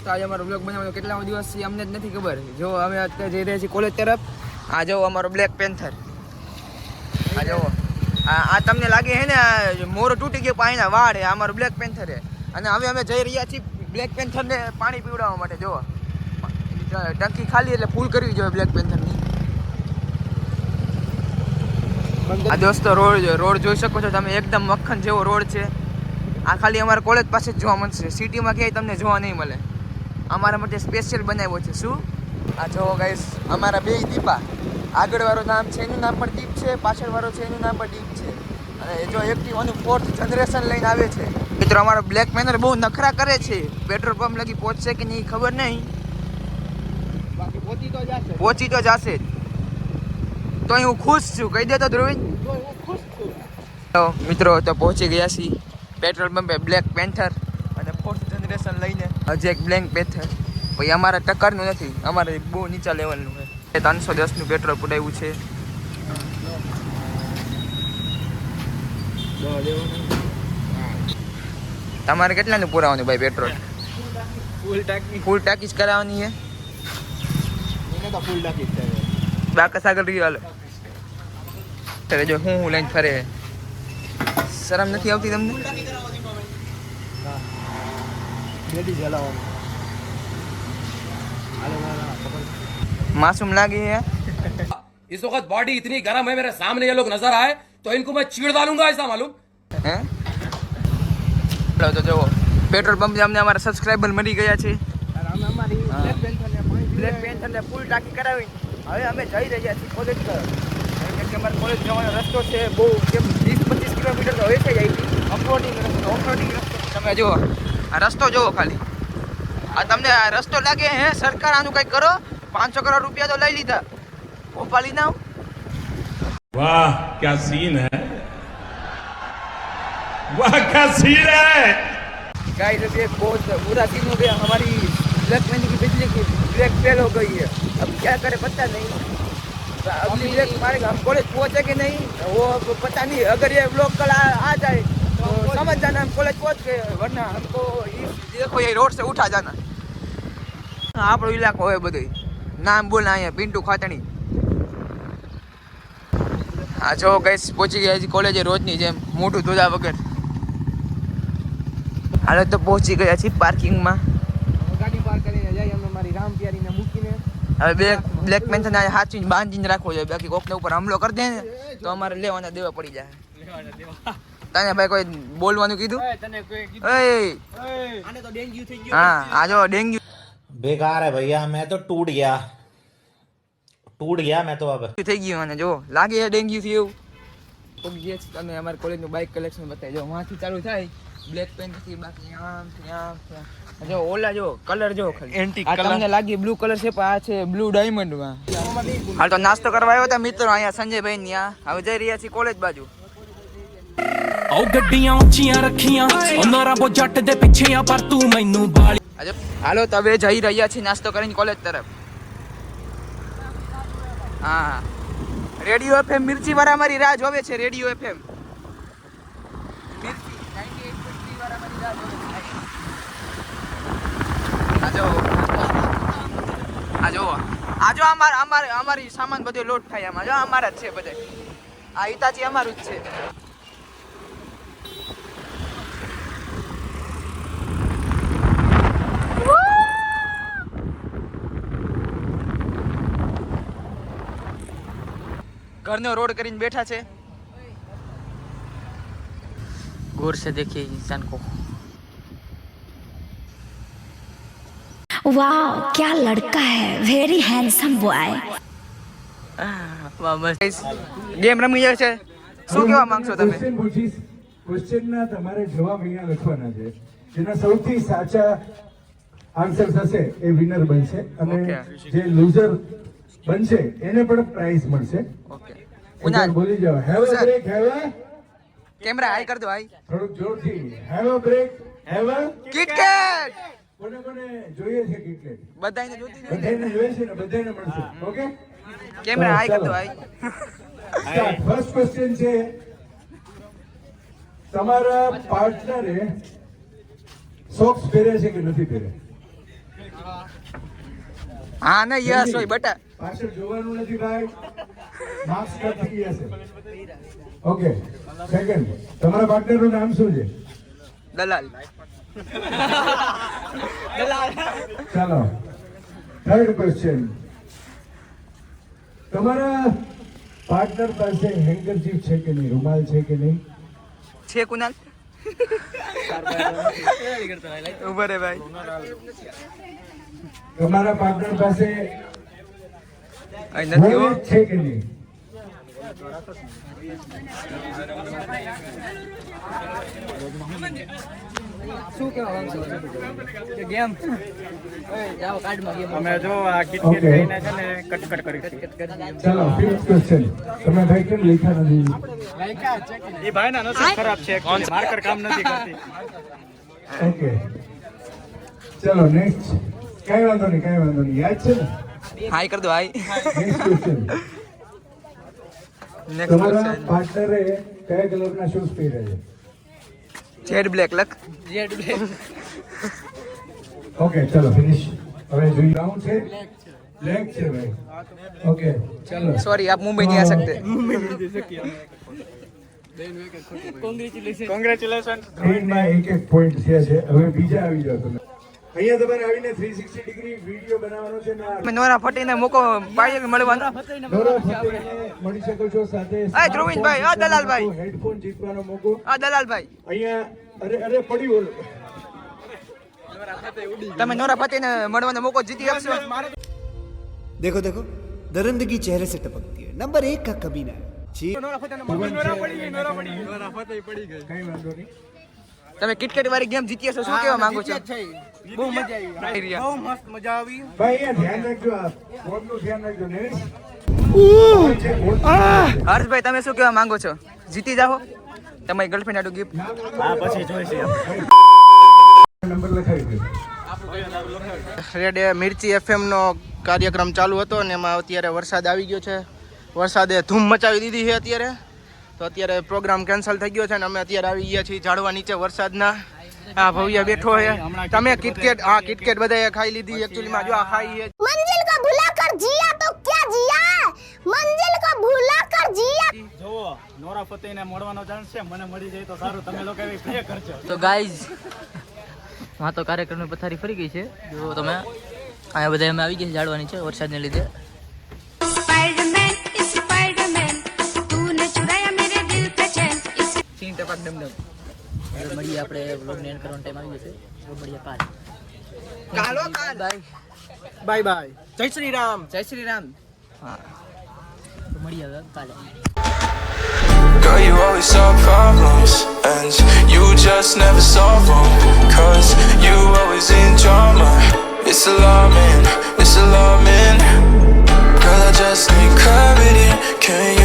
આજે અમારો બ્લોગ બનાવવાનો કેટલા દિવસથી અમને જ નથી ખબર. જો અમે અત્યારે જઈ રહ્યા છીએ કોલેજ તરફ. આ જો અમારો બ્લેક પેન્થર. આ જો આ તમને લાગે છે ને મોરો તૂટી ગયો પાણીના વાળ છે. અમારો બ્લેક પેન્થર છે. અને હવે અમે જઈ રહ્યા છીએ બ્લેક પેન્થરને પાણી પીવડાવવા માટે. જો ટંકી ખાલી એટલે ફૂલ કરવી જોઈએ બ્લેક પેન્થરની. આ દોસ્તો રોડ જોઈ શકો છો તમે, એકદમ મક્ખન જેવો રોડ છે. આ ખાલી અમારા કોલેજ પાસે જ જોવા મળશે, સિટીમાં ક્યાંય તમને જોવા નહીં મળે. અમારા માટે સ્પેશિયલ બનાવ્યો છે. શું આ જોવો ગાઈસ, અમારા બે દીપા. આગળવાળો નામ છે એનું નામ પણ દીપ છે, પાછળવાળો છે એનું નામ પણ દીપ છે. અને જો એક્ટિવાનું 4th જનરેશન લઈને આવે છે. મિત્રો અમારો બ્લેક પેન્થર બહુ નખરા કરે છે. પેટ્રોલ પંપ લગી પહોંચશે કે નહીં ખબર નહીં, બાકી પહોંચી તો જશે જ. તો હું ખુશ છું, કહી દેતો ધ્રુવીન. તો મિત્રો તો પહોંચી ગયા છીએ પેટ્રોલ પંપે બ્લેક પેન્થર અને 4th જનરેશન લઈને. હજી એક બ્લેક પેન્થર ભાઈ અમારા ટક્કરનું નથી, અમારે બહુ નીચા લેવલનું છે. 310નું પેટ્રોલ પુરાવ્યું છે. તમારે કેટલાનું પુરાવાનું ભાઈ પેટ્રોલ? ફૂલ ટાંકી જ કરાવવાની છે. બાકસ આગળ રહ્યો હાલો. જો હું લઈને ફરે, શરમ નથી આવતી તમને? मासूम लागी है. इस वक्त बॉडी इतनी गर्म है, मेरे सामने ये लोग नजर आए तो इनको मैं चीड़ डालूंगा, ऐसा मालूम है. तो जो पेट्रोल पंप से हमने हमारा सब्सक्राइबर मरी गया છે. બ્લેક પેન્થરને ફૂલ ટાંકી કરાવી હવે અમે જઈ રહ્યા છીએ કોલેજ તરફ. કેમ કે અમારે કોલેજ જવાનો રસ્તો છે બહુ 20-25 કિલોમીટર તો હોય છે. ઓફરોડિંગ રસ્તો તમે જુઓ, આ રસ્તો જુઓ ખાલી. આ તમને આ રસ્તો લાગે હે સરકાર આનું કંઈક કરો. 500 કરોડ રૂપિયા તો લઈ લીધા, ઉપાડી નાવ. वाह क्या सीन है, वाह क्या सीन है. गाइस ये बहुत बुरा सीन हो गया. हमारी ब्लैक पेंथ की बिजली की ब्रेक फेल हो गई है. अब क्या करे पता नहीं. अगली ब्रेक मारेगा, हम कॉलेज पहुंचे कि नहीं वो पता नहीं. अगर ये ब्लॉक कल आ जाए तो समझ जाना हम कॉलेज पहुंच गए, वरना हमको देखो ये रोड से उठा जाना. આપણો ઇલાકો હોય બધું. નામ બોલ અહીંયા પિન્ટુ ખાતણી. હા જો ગઈસ પહોંચી ગયા કોલેજે રોજની જેમ મોટું ધોધા વગર. હાલો તો પહોંચી ગયા છીએ પાર્કિંગમાં. ગાડી પાર્ક કરીને જઈએ અમે મારી રામ પ્યારીને મૂકીને. હવે બે બ્લેક પેન્થર ને હાચવીને બાંધીને રાખવો જોઈએ, બાકી કોકને ઉપર હુમલો કરી દે ને તો અમારે લેવાના દેવા પડી જાય. તને ભાઈ કોઈ બોલવાનું કીધું? તને કોઈ કીધું? આને તો ડેન્ગ્યુ થઈ ગયો. હા આ જો ડેન્ગ્યુ बेकार है भैया, मैं तो टूट गया मैं तो अब થઈ ગયું. અને જો લાગે છે ડેન્ગ્યુ થી એવું. તો જે તમે અમારા કોલેજનું બાઇક કલેક્શન બતાવી જો, વાંથી ચાલુ થાય બ્લેક પેન્ટ થી, બાકી આમ જો ઓલા જો કલર જો ખાલી એન્ટી કલર. તમને લાગી બ્લુ કલર છે પણ આ છે બ્લુ ડાયમંડ માં. હાલ તો નાસ્તો કરવા આવ્યો હતા મિત્રો અહીંયા સંજયભાઈ ની. હવે જઈ રહ્યા છીએ કોલેજ બાજુ. ਓ ਗੱਡੀਆਂ ਉੱਚੀਆਂ ਰੱਖੀਆਂ ਉਹਨਾਂ ਰੱਬੋ ਜੱਟ ਦੇ ਪਿੱਛੇ ਆ ਪਰ ਤੂੰ ਮੈਨੂੰ ਬਾਲੀ. હાલો તો હવે જઈ રહ્યા છીએ નાસ્તો કરીને કોલેજ તરફ. હા રેડિયો એફએમ મિર્ચી વાળા મારી રાહ જોવે છે. રેડિયો એફએમ મિર્ચી 98.3 વાળા મારી રાહ જોવે છે. આજો અમારી સામાન બધો લોડ થાય આમાં. જો અમારા જ છે બધે. આ હિતાચી અમારું જ છે. ઘરનો રોડ કરીને બેઠા છે. गौर से देखिए इंसान को. वाह क्या लड़का है, वेरी हैंडसम बॉय. ગેમ રમી જાય છે. શું કહેવા માંગશો તમે? ક્વેશ્ચનના તમારે જવાબ અહીંયા લખવાના છે. જેના સૌથી સાચા આન્સર્સ હશે એ વિનર બનશે અને જે લૂઝર બનશે એને પણ પ્રાઇઝ મળશે. ઓકે બોલી જાઓ. Have a break, have a camera high કર દો. હાઈ થોડુંક જોરથી. Have a break, have a KitKat. કોને જોઈએ છે કિટકેટ? બધાને જોતી નથી. બધાને જોઈએ છે ને બધાને મળશે. ઓકે કેમેરા હાઈ કર દો. High start. ફર્સ્ટ ક્વેશ્ચન છે તમારા પાર્ટનરે સોક્સ પહેરે છે કે નથી પહેરે? હા ને યસ હોય બટા. પાછળ જોવાનું નથી ભાઈ, માર્ક્સ કટ થઈ ગયા છે. ઓકે, સેકન્ડ, તમારા પાર્ટનરનું નામ શું છે? દલાલ. ચાલો, થર્ડ ક્વેશ્ચન. તમારા પાર્ટનર પાસે હેન્કરચીફ છે કે નહીં, રૂમાલ છે કે નહીં? છે કુનાલ? ઉભો રે ભાઈ. તમારા પાર્ટનર પાસે અહીં નથી હો. વોલેટ છે કે નહીં? ઓકે, ચાલો ફિફ્થ ક્વેશ્ચન. તમે ભાઈ કેમ લખ્યા નથી? ઓકે, ચલો નેક્સ્ટ. કઈ વાંધો નહીં, યાદ છે ને? હાઈ કર દો હાઈ. Next question. નેક્સ્ટ તમારા ક્વેશ્ચન. પાર્ટનરે કયા કલરના શૂઝ પહેર્યા છે? જેડ બ્લેક લખ. ઓકે, ચલો ફિનિશ. હવે જોઈ બ્રાઉન છે, બ્લેક છે ભાઈ. ઓકે, ચલો. सॉरी आप मुंबई नहीं आ सकते. ટ્રેનમાં એક પોઈન્ટ થયા છે. હવે બીજા આવી જાઓ તમે. અહીંયા તમારે આવીને 360 ડિગ્રી વિડીયો બનાવવાનો છે ને આ તમે નોરા ફટીને મોકો પાડી મળવાનો. નોરા ફતેહીને મળી શકો છો. સાથે આ ધ્રુવીનભાઈ, આ દલાલભાઈ. હેડફોન જીતવાનો મોકો આ દલાલભાઈ અહીંયા. અરે પડ્યું ઓલું. તમે નોરા ફટીને મળવાનો મોકો જીતી આપશો. देखो देखो दरिंदगी चेहरे से टपकती है नंबर 1 का कमीना है जी કઈ વાંધો નહીં. તમે કિટકેટ વાળી ગેમ જીતી હશો, શું કહેવા માંગો છો? બહુ મજા આવી. ભાઈ અહીંયા ધ્યાન રાખજો, આ બોર્ડનું ધ્યાન રાખજો. નેક્સ્ટ હર્ષભાઈ તમે શું કહેવા માંગો છો? જીતી જાઓ તમારી ગર્લફ્રેન્ડ આટું ગિફ્ટ. નંબર લખાવી દો. રેડ મિર્ચી FM નો કાર્યક્રમ ચાલુ હતો અને એમાં અત્યારે વરસાદ આવી ગયો છે. વરસાદે ધૂમ મચાવી દીધી છે અત્યારે. તો અત્યારે પ્રોગ્રામ કેન્સલ થઈ ગયો છે અને અમે અત્યારે આવી ગયા છીએ ઝાડવા નીચે વરસાદના. આ ભવ્ય બેઠો છે. તમે કિટકેટ બધાએ ખાઈ લીધી એકચ્યુઅલીમાં. જો આ ખાઈ છે. मंजिल को भुला कर जिया तो क्या जिया, मंजिल को भुला कर जिया. તો ગાઈઝ હા તો કાર્યક્રમની પથારી ફરી ગઈ છે. જો તમે અહીંયા બધા અમે આવી ગયા છે ઝાડવાની છે વરસાદને લીધે. स्पाइडरमैन स्पाइडरमैन तूने चुराया मेरे दिल का चैन. ચીન ટપાક ડમડમ. હવે મળીએ આપણે વ્લોગને એન્ડ કરવાનો ટાઈમ આવી જશે. તો મળીએ કાલ. કાલો કાલ. Bye bye. જય શ્રી રામ. જય શ્રી રામ. તો મળીએ હવે કાલે. Girl, you always solve problems, and you just never solve them. Cause you always in drama. It's alarming, it's alarming. Girl, I just need clarity. Can